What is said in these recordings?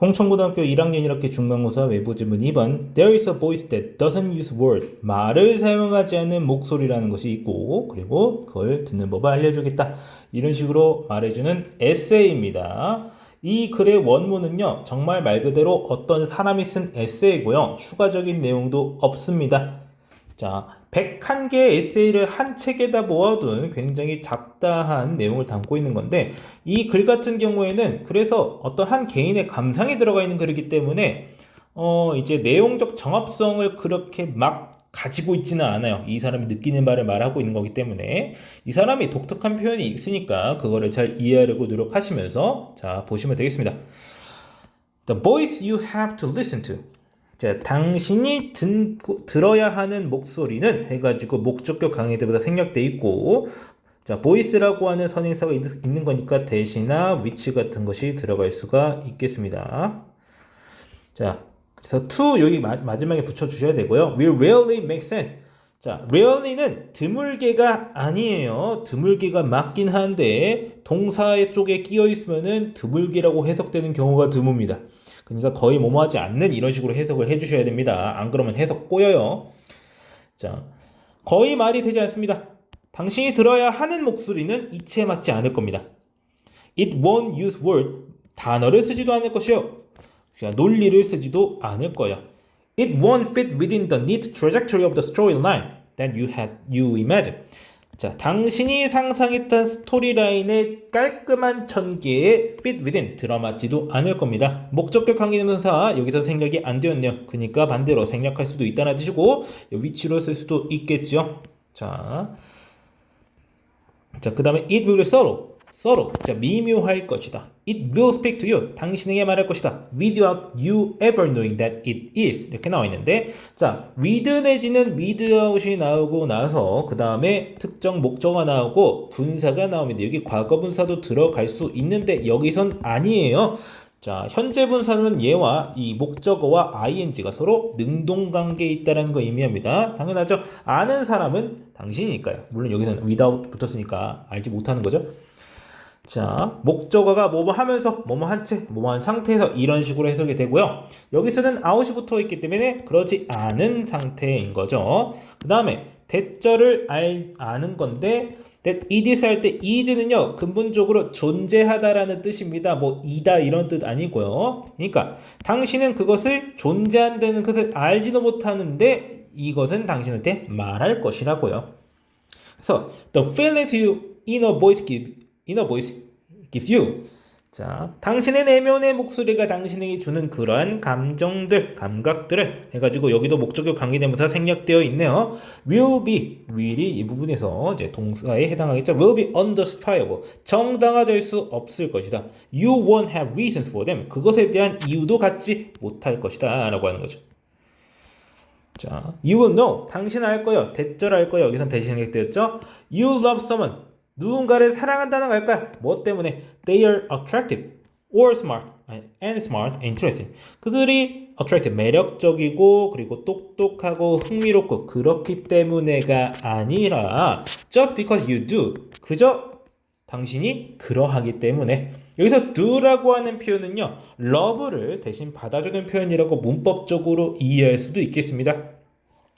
홍천고등학교 1학년 1학기 중간고사 외부지문 2번 There is a voice that doesn't use word. 말을 사용하지 않는 목소리라는 것이 있고 그리고 그걸 듣는 법을 알려주겠다. 이런 식으로 말해주는 에세이입니다. 이 글의 원문은요. 정말 말 그대로 어떤 사람이 쓴 에세이고요. 추가적인 내용도 없습니다. 자, 101개의 에세이를 한 책에다 모아둔 굉장히 잡다한 내용을 담고 있는 건데 이 글 같은 경우에는 그래서 어떤 한 개인의 감상이 들어가 있는 글이기 때문에 이제 내용적 정합성을 그렇게 막 가지고 있지는 않아요. 이 사람이 느끼는 바를 말하고 있는 거기 때문에 이 사람이 독특한 표현이 있으니까 그거를 잘 이해하려고 노력하시면서 자, 보시면 되겠습니다. The voice you have to listen to. 자, 당신이 들어야 하는 목소리는 해가지고 목적격 강의대보다 생략돼 있고 자, 보이스라고 하는 선행사가 있는 거니까 대시나 위치 같은 것이 들어갈 수가 있겠습니다. 자, 그래서 to 여기 마지막에 붙여주셔야 되고요. will rarely make sense. 자, rarely는 드물게가 아니에요. 드물게가 맞긴 한데 동사 쪽에 끼어 있으면은 드물게라고 해석되는 경우가 드뭅니다. 그러니까 거의 뭐뭐하지 않는 이런 식으로 해석을 해주셔야 됩니다. 안 그러면 해석 꼬여요. 자, 거의 말이 되지 않습니다. 당신이 들어야 하는 목소리는 이치에 맞지 않을 겁니다. It won't use word. 단어를 쓰지도 않을 것이요. 논리를 쓰지도 않을 거야. It won't fit within the neat trajectory of the storyline that you imagine. 자, 당신이 상상했던 스토리라인의 깔끔한 전개에 fit within 들어맞지도 않을 겁니다. 목적격 관계대명사 여기서 생략이 안 되었네요. 그러니까 반대로 생략할 수도 있다는 뜻이고 위치로 쓸 수도 있겠죠. 자, 그 다음에 it will be 서로 자, 미묘할 것이다. It will speak to you. 당신에게 말할 것이다. Without you ever knowing that it is. 이렇게 나와 있는데 자, with 내지는 without이 나오고 나서 그 다음에 특정 목적어가 나오고 분사가 나옵니다. 여기 과거 분사도 들어갈 수 있는데 여기선 아니에요. 자, 현재 분사는 얘와 이 목적어와 ing가 서로 능동관계에 있다는 거 의미합니다. 당연하죠. 아는 사람은 당신이니까요. 물론 여기서는 without 붙었으니까 알지 못하는 거죠. 자, 목적어가 뭐뭐 하면서 뭐뭐 한 채, 뭐뭐 한 상태에서 이런 식으로 해석이 되고요. 여기서는 out이 붙어 있기 때문에 그러지 않은 상태인 거죠. 그 다음에 대절을 아는 건데 that it is 할 때 is는요 근본적으로 존재하다라는 뜻입니다. 뭐 이다 이런 뜻 아니고요. 그러니까 당신은 그것을 존재한다는 것을 알지도 못하는데 이것은 당신한테 말할 것이라고요. 그래서 the feelings you inner voice gives you. 자, 당신의 내면의 목소리가 당신에게 주는 그러한 감정들, 감각들을 해가지고 여기도 목적격 관계대명사 생략되어 있네요. will be, will이 이 부분에서 이제 동사에 해당하겠죠. will be unjustifiable. 정당화될 수 없을 것이다. You won't have reasons for them. 그것에 대한 이유도 갖지 못할 것이다. 라고 하는 거죠. 자, you will know. 당신은 알 거예요. 대절 알 거예요. 여기선 대신 생략되었죠. You love someone. 누군가를 사랑한다는 걸까요? 뭐 때문에? They are attractive or smart and smart and interesting. 그들이 attractive, 매력적이고 그리고 똑똑하고 흥미롭고 그렇기 때문에가 아니라 just because you do. 그저 당신이 그러하기 때문에. 여기서 do라고 하는 표현은요. love를 대신 받아주는 표현이라고 문법적으로 이해할 수도 있겠습니다.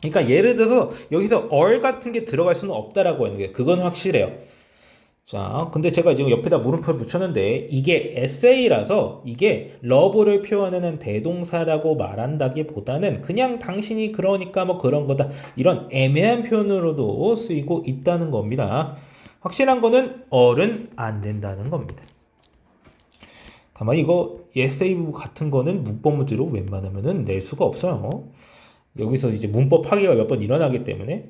그러니까 예를 들어서 여기서 or 같은 게 들어갈 수는 없다라고 하는 게 그건 확실해요. 자, 근데 제가 지금 옆에다 물음표를 붙였는데 이게 에세이라서 이게 러브를 표현하는 대동사라고 말한다기보다는 그냥 당신이 그러니까 뭐 그런 거다 이런 애매한 표현으로도 쓰이고 있다는 겁니다. 확실한 거는 어른 안 된다는 겁니다. 다만 이거 에세이 같은 거는 문법 문제로 웬만하면은 낼 수가 없어요. 여기서 이제 문법 파괴가 몇 번 일어나기 때문에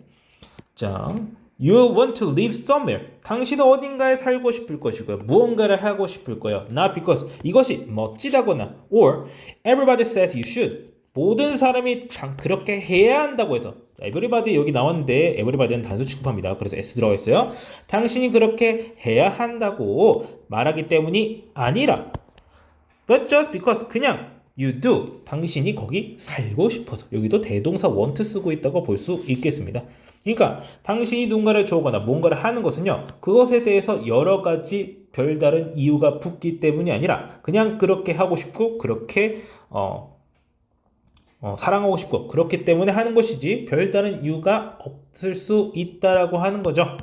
자. You want to live somewhere. 당신은 어딘가에 살고 싶을 것이고요. 무언가를 하고 싶을 거예요. Not because 이것이 멋지다거나 or everybody says you should. 모든 사람이 그렇게 해야 한다고 해서 자, everybody 여기 나왔는데 everybody는 단수 취급합니다. 그래서 s 들어가 있어요. 당신이 그렇게 해야 한다고 말하기 때문이 아니라 but just because 그냥 You do. 당신이 거기 살고 싶어서. 여기도 대동사 want 쓰고 있다고 볼 수 있겠습니다. 그러니까 당신이 누군가를 좋아하거나 뭔가를 하는 것은요. 그것에 대해서 여러 가지 별다른 이유가 붙기 때문이 아니라 그냥 그렇게 하고 싶고 그렇게 사랑하고 싶고 그렇기 때문에 하는 것이지 별다른 이유가 없을 수 있다라고 하는 거죠.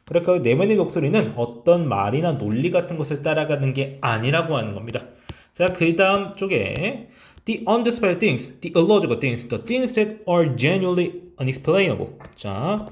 그러니까 내면의 목소리는 어떤 말이나 논리 같은 것을 따라가는 게 아니라고 하는 겁니다. 자, 그 다음 쪽에 the unjustified things, the illogical things, the things that are genuinely unexplainable. 자,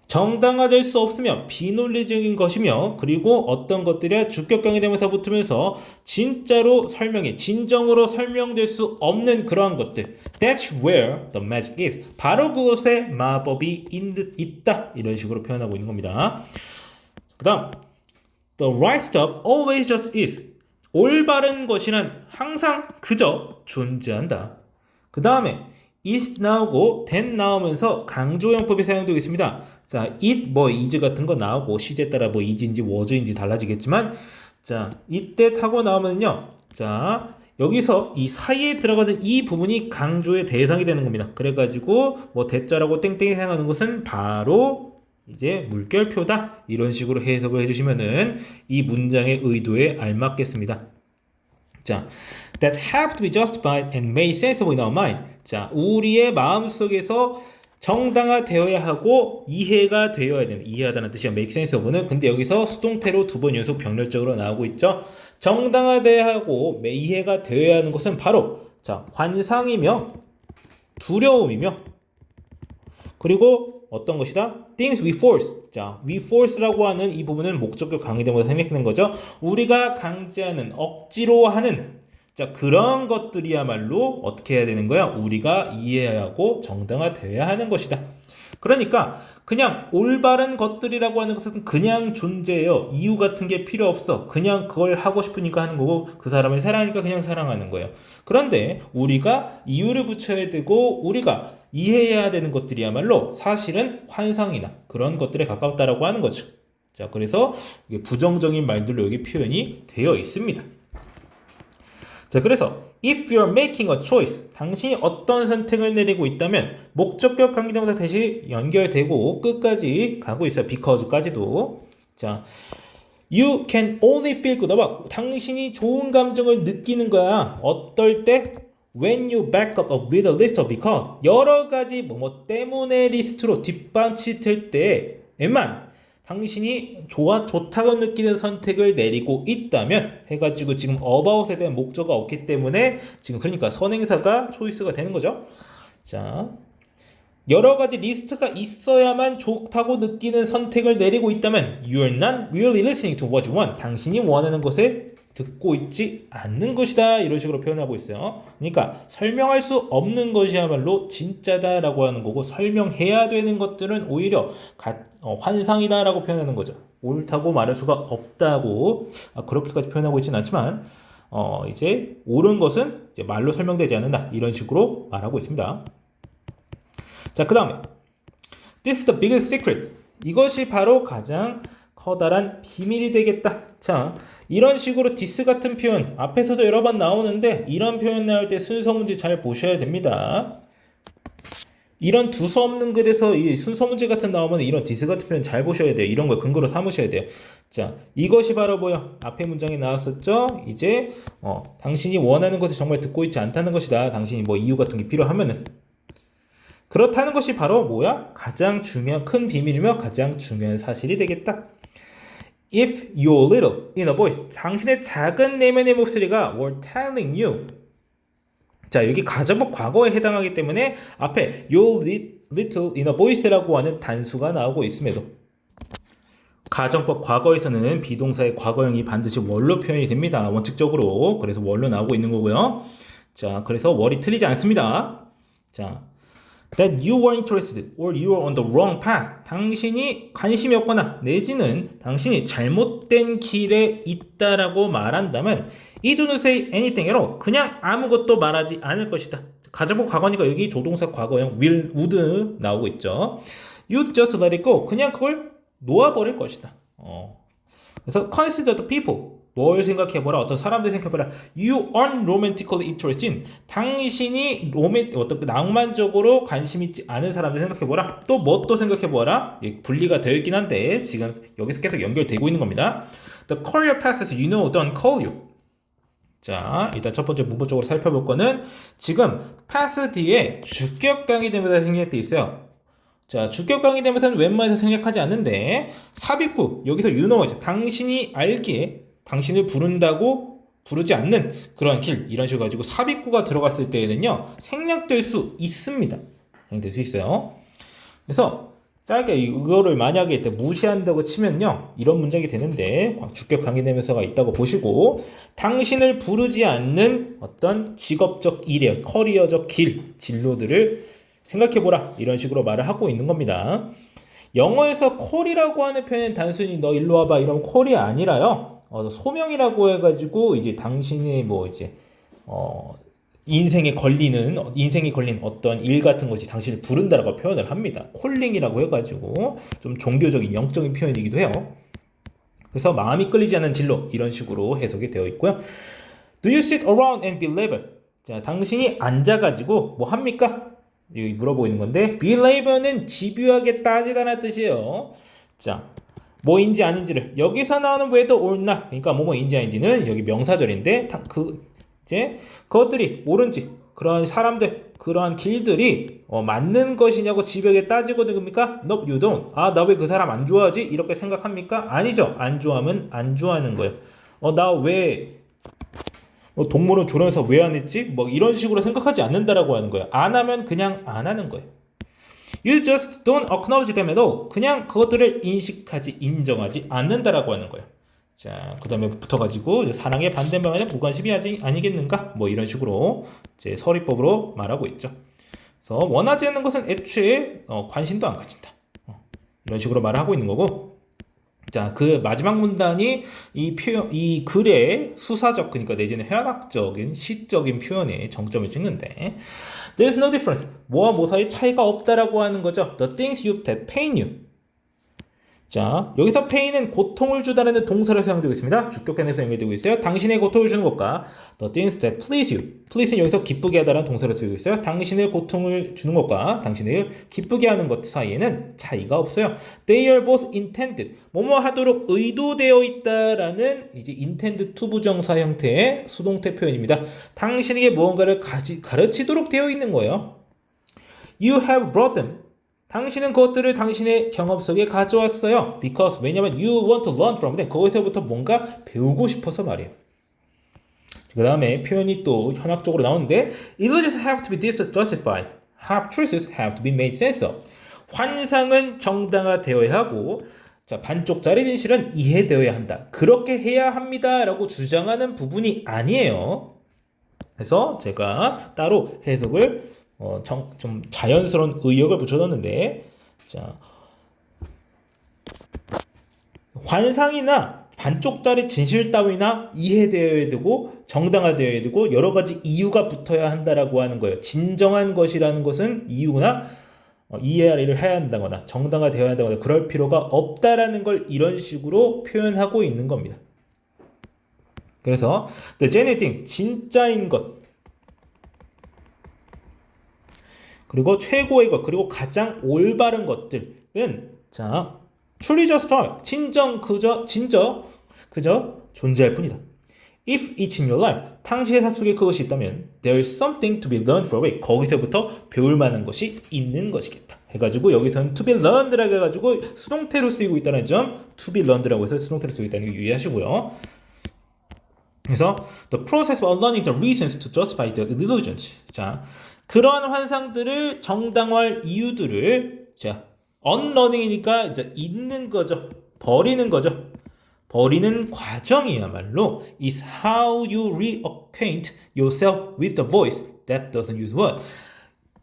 정당화될 수 없으며 비논리적인 것이며 그리고 어떤 것들이 주격강의 되면서 붙으면서 진짜로 진정으로 설명될 수 없는 그러한 것들. That's where the magic is. 바로 그것에 마법이 있다. 이런 식으로 표현하고 있는 겁니다. 그 다음 The right stuff always just is. 올바른 것이란 항상 그저 존재한다. 그 다음에 is 나오고 then 나오면서 강조형법이 사용되고 있습니다. 자, it, is 같은 거 나오고 시제에 따라 is인지 was인지 달라지겠지만 자, 이때 타고 나오면요. 자, 여기서 이 사이에 들어가는 이 부분이 강조의 대상이 되는 겁니다. 그래가지고 대자라고 땡땡이 사용하는 것은 바로 이제 물결표다. 이런 식으로 해석을 해주시면은 이 문장의 의도에 알맞겠습니다. 자, that have to be justified and made sensible in our mind. 자, 우리의 마음속에서 정당화되어야 하고 이해가 되어야 되는, 이해하다는 뜻이야. make sensible는. 근데 여기서 수동태로 2번 연속 병렬적으로 나오고 있죠. 정당화되어야 하고 이해가 되어야 하는 것은 바로 자, 환상이며 두려움이며 그리고 어떤 것이다? Things we force. 자, we force라고 하는 이 부분은 목적격 강의되면서 생략되는 거죠. 우리가 강제하는, 억지로 하는 자, 그런 것들이야말로 어떻게 해야 되는 거야? 우리가 이해해야 하고 정당화되어야 하는 것이다. 그러니까 그냥 올바른 것들이라고 하는 것은 그냥 존재해요. 이유 같은 게 필요 없어. 그냥 그걸 하고 싶으니까 하는 거고 그 사람을 사랑하니까 그냥 사랑하는 거예요. 그런데 우리가 이유를 붙여야 되고 우리가 이해해야 되는 것들이야말로 사실은 환상이나 그런 것들에 가깝다라고 하는 거죠. 자, 그래서 부정적인 말들로 여기 표현이 되어 있습니다. 자, 그래서 if you're making a choice, 당신이 어떤 선택을 내리고 있다면 목적격 관계대명사 다시 연결되고 끝까지 가고 있어요. because까지도. 자, you can only feel good about. 당신이 좋은 감정을 느끼는 거야. 어떨 때? When you back up with a list of because. 여러 가지 때문에 리스트로 뒷받칠 때에만 당신이 좋다고 느끼는 선택을 내리고 있다면 해가지고 지금 about에 대한 목적어가 없기 때문에 지금 그러니까 선행사가 초이스가 되는 거죠. 자, 여러 가지 리스트가 있어야만 좋다고 느끼는 선택을 내리고 있다면 you're not really listening to what you want. 당신이 원하는 것을 듣고 있지 않는 것이다. 이런 식으로 표현하고 있어요. 그러니까 설명할 수 없는 것이야말로 진짜다라고 하는 거고 설명해야 되는 것들은 오히려 환상이다라고 표현하는 거죠. 옳다고 말할 수가 없다고 그렇게까지 표현하고 있지는 않지만 이제 옳은 것은 이제 말로 설명되지 않는다. 이런 식으로 말하고 있습니다. 자, 그 다음에 This is the biggest secret. 이것이 바로 가장 커다란 비밀이 되겠다. 자, 이런 식으로 this 같은 표현 앞에서도 여러 번 나오는데 이런 표현 나올 때 순서 문제 잘 보셔야 됩니다. 이런 두서 없는 글에서 이 순서 문제 같은 나오면 이런 this 같은 표현 잘 보셔야 돼요. 이런 걸 근거로 삼으셔야 돼요. 자, 이것이 바로 뭐야? 앞에 문장에 나왔었죠? 이제 당신이 원하는 것을 정말 듣고 있지 않다는 것이다. 당신이 이유 같은 게 필요하면은 그렇다는 것이 바로 뭐야? 가장 중요한 큰 비밀이며 가장 중요한 사실이 되겠다. If your little inner voice, 당신의 작은 내면의 목소리가 were telling you. 자, 여기 가정법 과거에 해당하기 때문에 앞에 your little inner voice라고 하는 단수가 나오고 있음에도 가정법 과거에서는 비동사의 과거형이 반드시 were 표현이 됩니다. 원칙적으로. 그래서 were로 나오고 있는 거고요. 자, 그래서 were이 틀리지 않습니다. 자, that you were interested or you were on the wrong path. 당신이 관심이 없거나 내지는 당신이 잘못된 길에 있다라고 말한다면 I do not say anything at all. 그냥 아무것도 말하지 않을 것이다. 가정법 과거니까 여기 조동사 과거형 will, would 나오고 있죠. You'd just let it go. 그냥 그걸 놓아버릴 것이다. 그래서 consider the people. 뭘 생각해보라. 어떤 사람들 생각해보라. You aren't romantically interested in. 당신이 어떤 낭만적으로 관심 있지 않은 사람들 생각해보라. 또 뭐 또 생각해보라. 분리가 되어 있긴 한데 지금 여기서 계속 연결되고 있는 겁니다. The career paths you know don't call you. 자, 일단 첫 번째 문법적으로 살펴볼 거는 지금 pass 뒤에 주격강의 대명사 생략돼 있어요. 자, 주격 강의 대명사는 웬만해서 생략하지 않는데 삽입구 여기서 you know죠. 당신이 알기에 당신을 부른다고 부르지 않는 그런 길 이런 식으로 가지고 삽입구가 들어갔을 때에는요 생략될 수 있습니다. 생략될 수 있어요. 그래서 짧게 이거를 만약에 무시한다고 치면요 이런 문장이 되는데 주격 강의 대명사가 있다고 보시고 당신을 부르지 않는 어떤 직업적 일이에요. 커리어적 길 진로들을 생각해보라 이런 식으로 말을 하고 있는 겁니다. 영어에서 콜이라고 하는 표현은 단순히 너 일로 와봐 이런 콜이 아니라요 소명이라고 해가지고 이제 당신의 뭐 이제 인생에 걸린 어떤 일 같은 것이 당신을 부른다라고 표현을 합니다. 콜링이라고 해가지고 좀 종교적인 영적인 표현이기도 해요. 그래서 마음이 끌리지 않는 진로 이런 식으로 해석이 되어 있고요. Do you sit around and be labor? 자, 당신이 앉아가지고 뭐 합니까? 여기 물어보고 있는 건데 be labor는 집요하게 따지다는 뜻이에요. 자, 뭐인지 아닌지를 여기서 나오는 whether or not 그러니까 뭐뭐인지 아닌지는 여기 명사절인데 이제 그것들이 옳은지 그런 사람들 그러한 길들이 맞는 것이냐고 집요하게 따지고 있습니까? No, you don't. 아, 나 왜 그 사람 안 좋아하지? 이렇게 생각합니까? 아니죠. 안 좋아하면 안 좋아하는 거예요. 나 왜 동물원 조련사 왜 안 했지? 뭐 이런 식으로 생각하지 않는다라고 하는 거예요. 안 하면 그냥 안 하는 거예요. You just don't acknowledge them at all. 그냥 그것들을 인식하지, 인정하지 않는다라고 하는 거예요. 자, 그 다음에 붙어가지고 이제 사랑의 반대말은 무관심이 아니겠는가? 뭐 이런 식으로 이제 서리법으로 말하고 있죠. 그래서 원하지 않는 것은 애초에 관심도 안 가진다. 이런 식으로 말을 하고 있는 거고. 자, 그 마지막 문단이 이 글의 수사적, 그러니까 내지는 해학적인 시적인 표현에 정점을 찍는데, There's no difference. 뭐와 뭐 사이 차이가 없다라고 하는 거죠. The things you that pain you. 자, 여기서 pain은 고통을 주다라는 동사로 사용되고 있습니다. 주격관에서 사용되고 있어요. 당신의 고통을 주는 것과 the things that please you. please는 여기서 기쁘게 하다라는 동사로 쓰이고 있어요. 당신의 고통을 주는 것과 당신을 기쁘게 하는 것 사이에는 차이가 없어요. They are both intended. 뭐뭐 하도록 의도되어 있다라는 이제 intend to 부정사 형태의 수동태 표현입니다. 당신에게 무언가를 가르치도록 되어 있는 거예요. You have brought them. 당신은 그것들을 당신의 경험 속에 가져왔어요. Because 왜냐면 you want to learn from them. 거기서부터 뭔가 배우고 싶어서 말이에요. 그 다음에 표현이 또 현학적으로 나오는데 Illusions have to be justified. Half-truths have to be made sense of. 환상은 정당화되어야 하고 자, 반쪽짜리 진실은 이해되어야 한다. 그렇게 해야 합니다. 라고 주장하는 부분이 아니에요. 그래서 제가 따로 해석을 좀 자연스러운 의역을 붙여넣는데 자, 환상이나 반쪽짜리 진실 따위나 이해되어야 되고 정당화되어야 되고 여러 가지 이유가 붙어야 한다라고 하는 거예요. 진정한 것이라는 것은 이유나 이해를 해야 한다거나 정당화되어야 한다거나 그럴 필요가 없다라는 걸 이런 식으로 표현하고 있는 겁니다. 그래서 the genuine thing, 진짜인 것 그리고 최고의 것, 그리고 가장 올바른 것들은 자, truly just are, 그저 존재할 뿐이다. If it's in your life, 당신의 삶 속에 그것이 있다면 there is something to be learned from it. 거기서부터 배울 만한 것이 있는 것이겠다. 해가지고 여기서는 to be learned라고 해가지고 수동태로 쓰이고 있다는 점, to be learned라고 해서 수동태로 쓰이고 있다는 거 유의하시고요. 그래서 the process of learning the reasons to justify the illusions. 자, 그러한 환상들을 정당화할 이유들을 자, unlearning이니까 이제 잊는 거죠. 버리는 거죠. 버리는 과정이야말로 is how you reacquaint yourself with the voice that doesn't use word.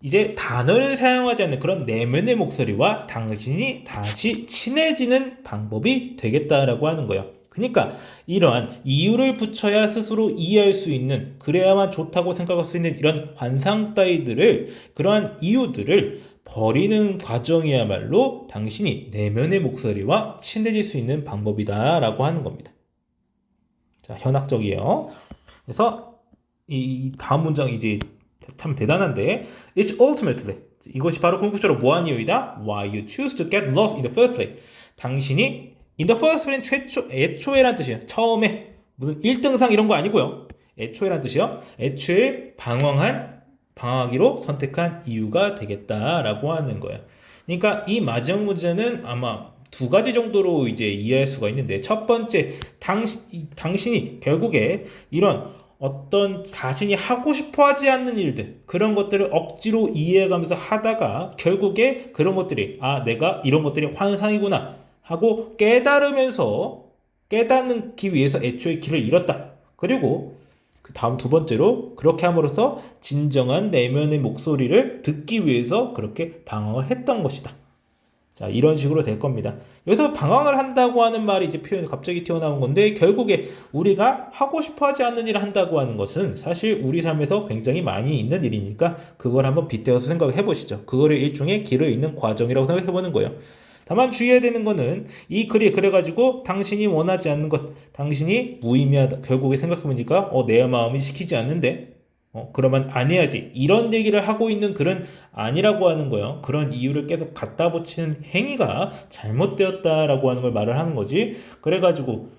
이제 단어를 사용하지 않는 그런 내면의 목소리와 당신이 다시 친해지는 방법이 되겠다라고 하는 거예요. 그러니까 이러한 이유를 붙여야 스스로 이해할 수 있는 그래야만 좋다고 생각할 수 있는 이런 환상 따위들을 그러한 이유들을 버리는 과정이야말로 당신이 내면의 목소리와 친해질 수 있는 방법이다 라고 하는 겁니다. 자, 현학적이에요. 그래서 이 다음 문장 이제 참 대단한데 It's ultimately 이것이 바로 궁극적으로 뭐한 이유이다? Why you choose to get lost in the first place. 당신이 in the first place 애초에란 뜻이에요. 처음에 무슨 1등상 이런 거 아니고요. 애초에란 뜻이요. 애초에 방황하기로 선택한 이유가 되겠다라고 하는 거예요. 그러니까 이 마지막 문제는 아마 두 가지 정도로 이제 이해할 수가 있는데 첫 번째 당신이 결국에 이런 어떤 자신이 하고 싶어 하지 않는 일들 그런 것들을 억지로 이해해가면서 하다가 결국에 그런 것들이 내가 이런 것들이 환상이구나 하고 깨닫기 위해서 애초에 길을 잃었다. 그리고 그 다음 두 번째로 그렇게 함으로써 진정한 내면의 목소리를 듣기 위해서 그렇게 방황을 했던 것이다. 자, 이런 식으로 될 겁니다. 여기서 방황을 한다고 하는 말이 이제 표현이 갑자기 튀어나온 건데 결국에 우리가 하고 싶어 하지 않는 일을 한다고 하는 것은 사실 우리 삶에서 굉장히 많이 있는 일이니까 그걸 한번 빗대어서 생각해 보시죠. 그거를 일종의 길을 잇는 과정이라고 생각해 보는 거예요. 다만 주의해야 되는 거는 이 글이 그래가지고 당신이 원하지 않는 것, 당신이 무의미하다. 결국에 생각해 보니까 내 마음이 시키지 않는데 그러면 안 해야지. 이런 얘기를 하고 있는 글은 아니라고 하는 거예요. 그런 이유를 계속 갖다 붙이는 행위가 잘못되었다라고 하는 걸 말을 하는 거지. 그래가지고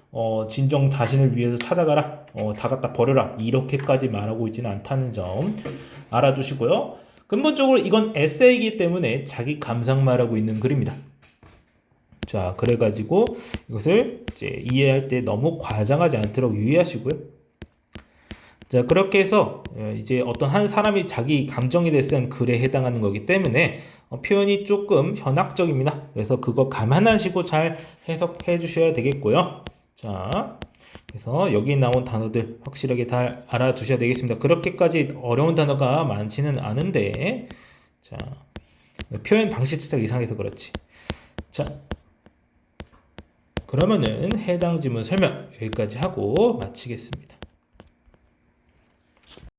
진정 자신을 위해서 찾아가라. 다 갖다 버려라. 이렇게까지 말하고 있지는 않다는 점 알아두시고요. 근본적으로 이건 에세이이기 때문에 자기 감상 말하고 있는 글입니다. 자, 그래가지고 이것을 이제 이해할 때 너무 과장하지 않도록 유의하시고요. 자, 그렇게 해서 이제 어떤 한 사람이 자기 감정에 대해 쓴 글에 해당하는 거기 때문에 표현이 조금 현학적입니다. 그래서 그거 감안하시고 잘 해석해 주셔야 되겠고요. 자, 그래서 여기 나온 단어들 확실하게 다 알아두셔야 되겠습니다. 그렇게까지 어려운 단어가 많지는 않은데 자, 표현 방식 살짝 이상해서 그렇지. 자, 그러면은 해당 지문 설명 여기까지 하고 마치겠습니다.